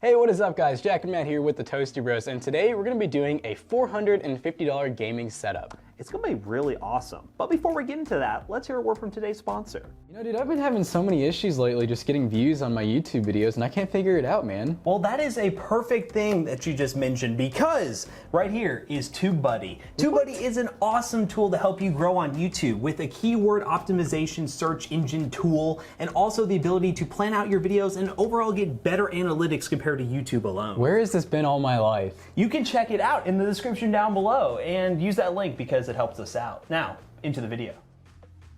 Hey, what is up guys? Jack and Matt here with the Toasty Bros, and today we're going to be doing a $450 gaming setup. It's going to be really awesome. But before we get into that, let's hear a word from today's sponsor. You know, dude, I've been having so many issues lately just getting views on my YouTube videos, and I can't figure it out, man. Well, that is a perfect thing that you just mentioned, because right here is TubeBuddy. TubeBuddy is an awesome tool to help you grow on YouTube with a keyword optimization search engine tool, and also the ability to plan out your videos and overall get better analytics compared to YouTube alone. Where has this been all my life? You can check it out in the description down below and use that link because it helps us out. Now, into the video.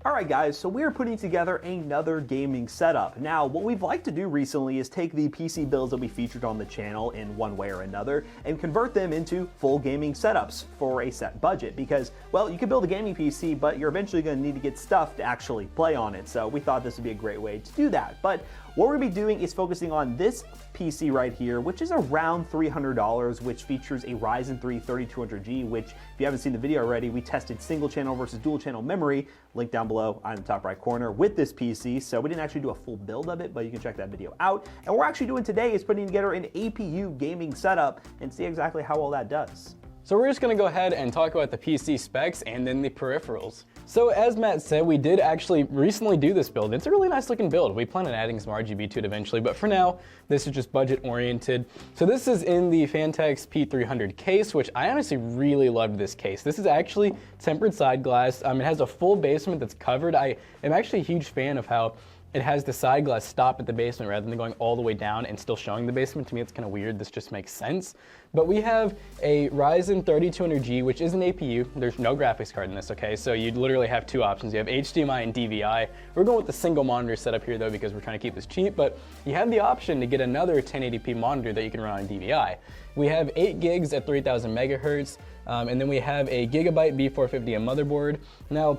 Alright guys, so we're putting together another gaming setup. Now, what we've liked to do recently is take the PC builds that we featured on the channel in one way or another and convert them into full gaming setups for a set budget, because, well, you can build a gaming PC, but you're eventually going to need to get stuff to actually play on it, so we thought this would be a great way to do that. But what we're going to be doing is focusing on this PC right here, which is around $300, which features a Ryzen 3 3200G, which, if you haven't seen the video already, we tested single channel versus dual channel memory, link down below on the top right corner, with this PC. So we didn't actually do a full build of it, but you can check that video out. And what we're actually doing today is putting together an APU gaming setup and see exactly how all that does. So we're just going to go ahead and talk about the PC specs and then the peripherals. So as Matt said, we did actually recently do this build. It's a really nice looking build. We plan on adding some RGB to it eventually, but for now, this is just budget oriented. So this is in the Phanteks P300 case, which I honestly really loved this case. This is actually tempered side glass. It has a full basement that's covered. I am actually a huge fan of how it has the side glass stop at the basement rather than going all the way down and still showing the basement. To me, it's kind of weird. This just makes sense. But we have a Ryzen 3200G, which is an APU. There's no graphics card in this, okay? So you literally have two options. You have HDMI and DVI. We're going with the single monitor setup here though, because we're trying to keep this cheap, but you have the option to get another 1080p monitor that you can run on DVI. We have 8 gigs at 3000 megahertz, and then we have a Gigabyte B450M motherboard. Now,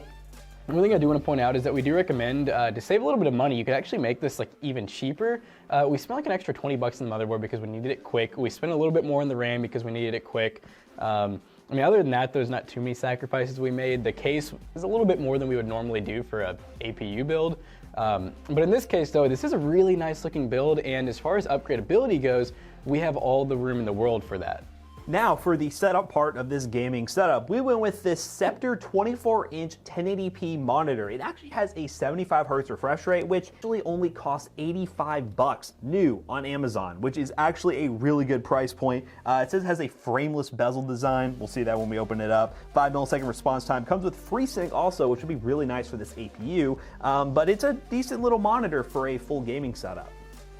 one thing I do want to point out is that we do recommend, to save a little bit of money, you could actually make this like even cheaper. We spent like an extra 20 bucks on the motherboard because we needed it quick. We spent a little bit more on the RAM because we needed it quick. I mean, other than that, there's not too many sacrifices we made. The case is a little bit more than we would normally do for a APU build. But in this case though, this is a really nice looking build, and as far as upgradability goes, we have all the room in the world for that. Now, for the setup part of this gaming setup, we went with this Scepter 24-inch 1080p monitor. It actually has a 75 Hz refresh rate, which actually only costs 85 bucks new on Amazon, which is actually a really good price point. It says it has a frameless bezel design. We'll see that when we open it up. 5 millisecond response time. Comes with FreeSync also, which would be really nice for this APU, but it's a decent little monitor for a full gaming setup.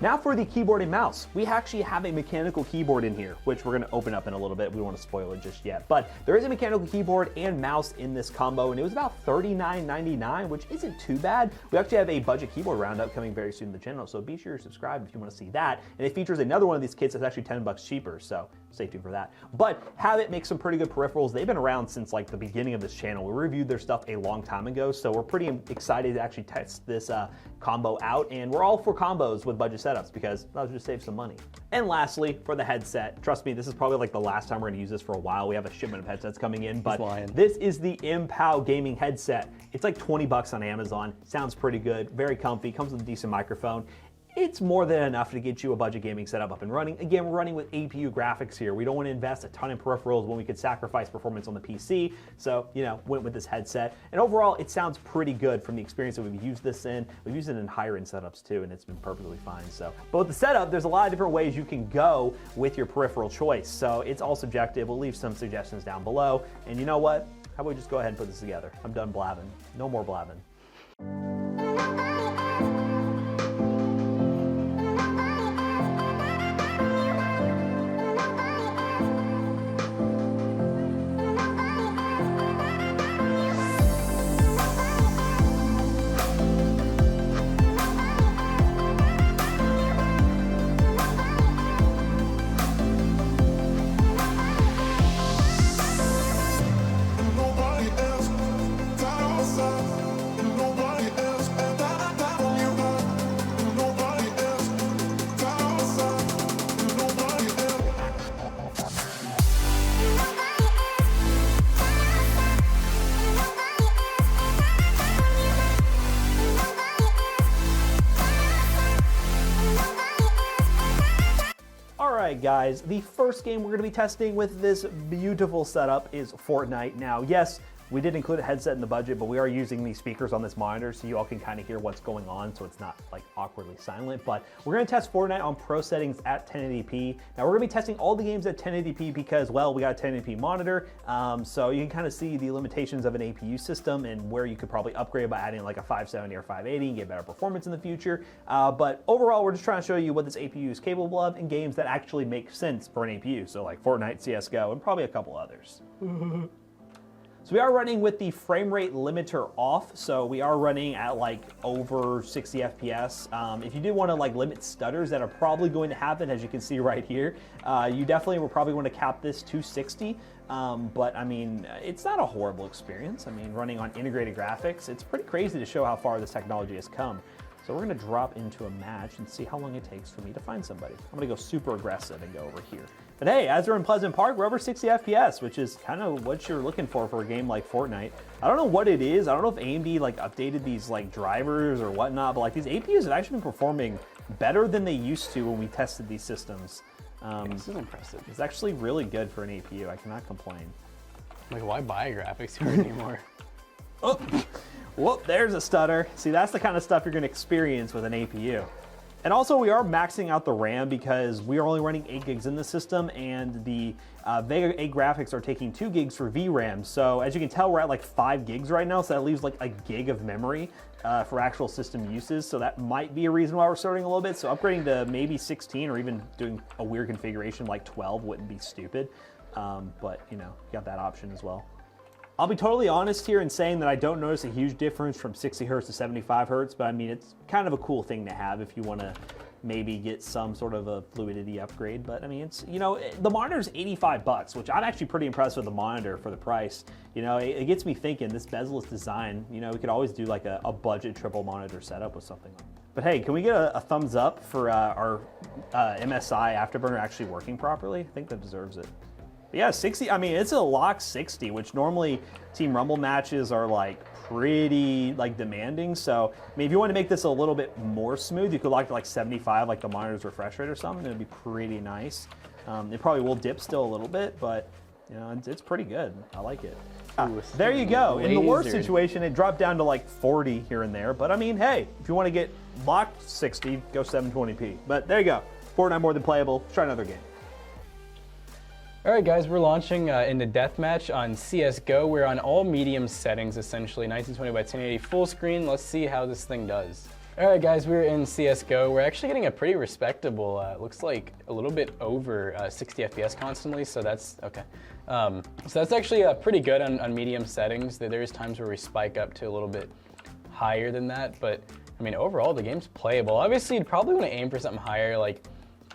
Now for the keyboard and mouse. We actually have a mechanical keyboard in here, which we're gonna open up in a little bit. We don't wanna spoil it just yet, but there is a mechanical keyboard and mouse in this combo, and it was about $39.99, which isn't too bad. We actually have a budget keyboard roundup coming very soon to the channel, so be sure to subscribe if you wanna see that. And it features another one of these kits that's actually 10 bucks cheaper, so stay tuned for that. But Habit makes some pretty good peripherals. They've been around since like the beginning of this channel. We reviewed their stuff a long time ago, so we're pretty excited to actually test this combo out, and we're all for combos with budget setups because that'll just save some money. And lastly, for the headset, trust me, this is probably like the last time we're gonna use this for a while. We have a shipment of headsets coming in, but this is the MPOW gaming headset. It's like 20 bucks on Amazon. Sounds pretty good, very comfy, comes with a decent microphone. It's more than enough to get you a budget gaming setup up and running. Again, we're running with APU graphics here. We don't want to invest a ton in peripherals when we could sacrifice performance on the PC. So, you know, went with this headset. And overall, it sounds pretty good from the experience that we've used this in. We've used it in higher end setups too, and it's been perfectly fine. So, but with the setup, there's a lot of different ways you can go with your peripheral choice. So it's all subjective. We'll leave some suggestions down below. And you know what? How about we just go ahead and put this together? I'm done blabbing. No more blabbing. Nobody else, right, guys, the first game we're going to be testing with this beautiful setup is Fortnite. Now, yes, we did include a headset in the budget, but we are using these speakers on this monitor so you all can kind of hear what's going on, so it's not like awkwardly silent. But we're going to test Fortnite on pro settings at 1080p. Now we're going to be testing all the games at 1080p because, well, we got a 1080p monitor, so you can kind of see the limitations of an APU system and where you could probably upgrade by adding like a 570 or 580 and get better performance in the future. But overall, we're just trying to show you what this APU is capable of in games that actually make sense for an APU, so like Fortnite, CSGO, and probably a couple others. So we are running with the frame rate limiter off, so we are running at like over 60 FPS. If you do want to like limit stutters that are probably going to happen, as you can see right here, you definitely will probably want to cap this to 60. But I mean, it's not a horrible experience. I mean, running on integrated graphics, it's pretty crazy to show how far this technology has come. So we're gonna drop into a match and see how long it takes for me to find somebody. I'm gonna go super aggressive and go over here. But hey, as we're in Pleasant Park, we're over 60 FPS, which is kind of what you're looking for a game like Fortnite. I don't know what it is. I don't know if AMD like updated these like drivers or whatnot, but like these APUs have actually been performing better than they used to when we tested these systems. This is impressive. It's actually really good for an APU. I cannot complain. Like, why buy a graphics card anymore? Oh, whoop, there's a stutter. See, that's the kind of stuff you're gonna experience with an APU. And also, we are maxing out the RAM because we are only running 8 gigs in the system, and the Vega 8 graphics are taking 2 gigs for VRAM. So as you can tell, we're at like 5 gigs right now, so that leaves like a gig of memory for actual system uses. So that might be a reason why we're starting a little bit. So upgrading to maybe 16 or even doing a weird configuration like 12 wouldn't be stupid. But you know, you got that option as well. I'll be totally honest here in saying that I don't notice a huge difference from 60 hertz to 75 hertz, but I mean, it's kind of a cool thing to have if you want to maybe get some sort of a fluidity upgrade. But I mean, it's, you know, the monitor's $85, which I'm actually pretty impressed with the monitor for the price. You know, it gets me thinking, this bezel-less design, you know, we could always do like a budget triple monitor setup with something like that. But hey, can we get a thumbs up for our MSI Afterburner actually working properly? I think that deserves it. But yeah, 60, I mean, it's a lock 60, which normally Team Rumble matches are like pretty like demanding. So, I mean, if you want to make this a little bit more smooth, you could lock to like 75, like the monitor's refresh rate or something. It'd be pretty nice. It probably will dip still a little bit, but you know, it's pretty good. I like it. There you go. In the worst situation, it dropped down to like 40 here and there. But I mean, hey, if you want to get locked 60, go 720p. But there you go. Fortnite more than playable. Let's try another game. All right, guys, we're launching into Deathmatch on CSGO. We're on all medium settings, essentially, 1920 by 1080 full screen. Let's see how this thing does. All right, guys, we're in CSGO. We're actually getting a pretty respectable, looks like a little bit over 60 FPS constantly, so that's okay. So that's actually pretty good on medium settings. There's times where we spike up to a little bit higher than that, but I mean, overall, the game's playable. Obviously, you'd probably want to aim for something higher, like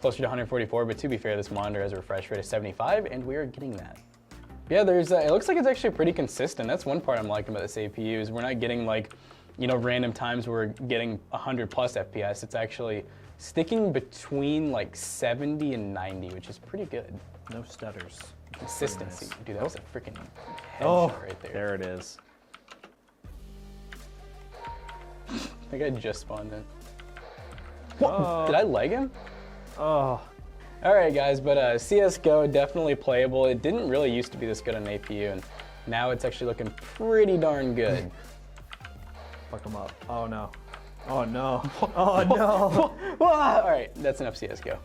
closer to 144, but to be fair, this monitor has a refresh rate of 75, and we're getting that. Yeah, there's it looks like it's actually pretty consistent. That's one part I'm liking about this APU is we're not getting like, you know, random times where we're getting 100 plus FPS. It's actually sticking between like 70 and 90, which is pretty good. No stutters. Consistency. Nice. Dude, that was a freaking headshot right there. There it is. I think I just spawned in. What? Did I leg him? Oh. All right, guys, but CSGO, definitely playable. It didn't really used to be this good on APU, and now it's actually looking pretty darn good. Fuck him up. Oh, no. Oh, no. Oh, no. All right, that's enough CSGO.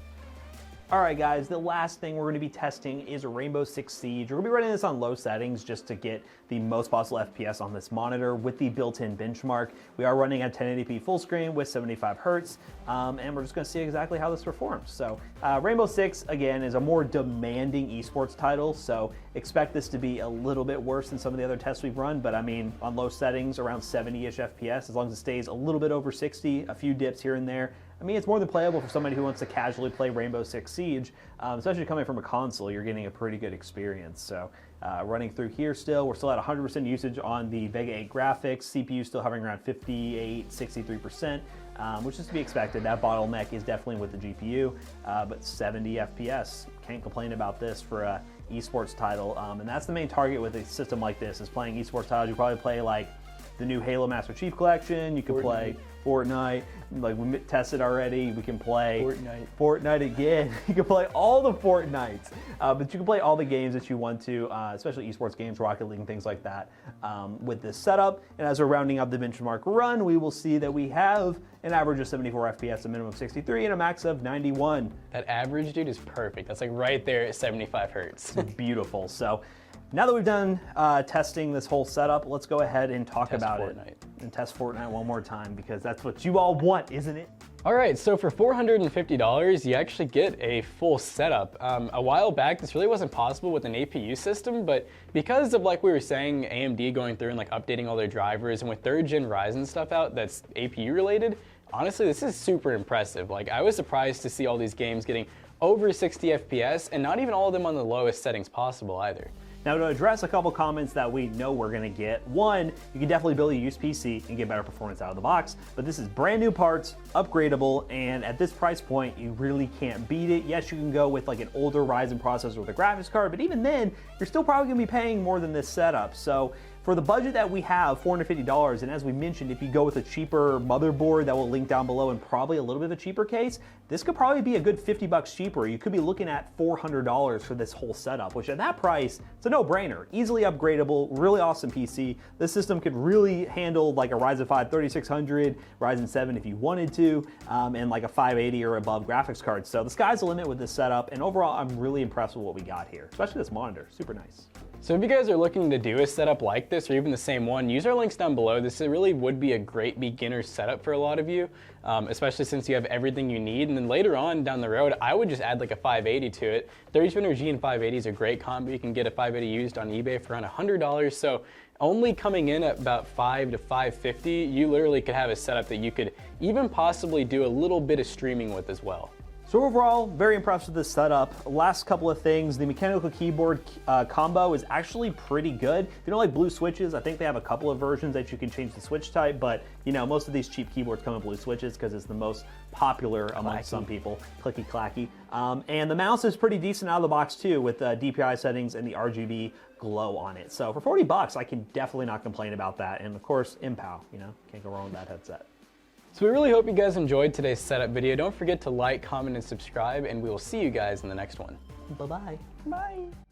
All right, guys, the last thing we're going to be testing is Rainbow Six Siege. We're going to be running this on low settings just to get the most possible FPS on this monitor with the built-in benchmark. We are running at 1080p full screen with 75 hertz, and we're just going to see exactly how this performs. So Rainbow Six, again, is a more demanding esports title, so expect this to be a little bit worse than some of the other tests we've run, but I mean, on low settings, around 70-ish FPS, as long as it stays a little bit over 60, a few dips here and there. I mean, it's more than playable for somebody who wants to casually play Rainbow Six Siege, especially coming from a console, you're getting a pretty good experience. So running through here still, we're still at 100% usage on the Vega 8 graphics, CPU still hovering around 58, 63%, which is to be expected. That bottleneck is definitely with the GPU, but 70 FPS. Can't complain about this for a esports title, and that's the main target with a system like this, is playing esports titles. You probably play like the new Halo Master Chief Collection, you could play Fortnite. Like we tested already, we can play Fortnite again. You can play all the Fortnites, but you can play all the games that you want to, especially esports games, Rocket League, and things like that with this setup. And as we're rounding up the benchmark run, we will see that we have an average of 74 FPS, a minimum of 63, and a max of 91. That average, dude, is perfect. That's like right there at 75 hertz. Beautiful. So now that we've done testing this whole setup, let's go ahead and talk about Fortnite. it. And test Fortnite one more time, because that's what you all want, isn't it? All right, so for $450, you actually get a full setup. A while back, this really wasn't possible with an APU system, but because of, like we were saying, AMD going through and like updating all their drivers, and with 3rd gen Ryzen stuff out that's APU related, honestly, this is super impressive. Like, I was surprised to see all these games getting over 60 FPS, and not even all of them on the lowest settings possible either. Now, to address a couple comments that we know we're going to get, one, you can definitely build a used PC and get better performance out of the box, but this is brand new parts, upgradable, and at this price point, you really can't beat it. Yes, you can go with like an older Ryzen processor with a graphics card, but even then, you're still probably going to be paying more than this setup. So for the budget that we have, $450, and as we mentioned, if you go with a cheaper motherboard that will link down below and probably a little bit of a cheaper case, this could probably be a good 50 bucks cheaper. You could be looking at $400 for this whole setup, which at that price, it's a no-brainer. Easily upgradable, really awesome PC. This system could really handle like a Ryzen 5 3600, Ryzen 7 if you wanted to, and like a 580 or above graphics card. So the sky's the limit with this setup, and overall, I'm really impressed with what we got here, especially this monitor, super nice. So if you guys are looking to do a setup like this, or even the same one, use our links down below. This really would be a great beginner setup for a lot of you, especially since you have everything you need. And then later on down the road, I would just add like a 580 to it. 3200G and 580 is a great combo. You can get a 580 used on eBay for around $100. So only coming in at about $500 to $550, you literally could have a setup that you could even possibly do a little bit of streaming with as well. So overall, very impressed with this setup. Last couple of things, the mechanical keyboard combo is actually pretty good. If you don't like blue switches, I think they have a couple of versions that you can change the switch type, but you know, most of these cheap keyboards come with blue switches because it's the most popular among some people, clicky clacky. And the mouse is pretty decent out of the box too, with DPI settings and the RGB glow on it. So for 40 bucks, I can definitely not complain about that. And of course, MPOW, you know, can't go wrong with that headset. So we really hope you guys enjoyed today's setup video. Don't forget to like, comment, and subscribe, and we will see you guys in the next one. Bye-bye. Bye.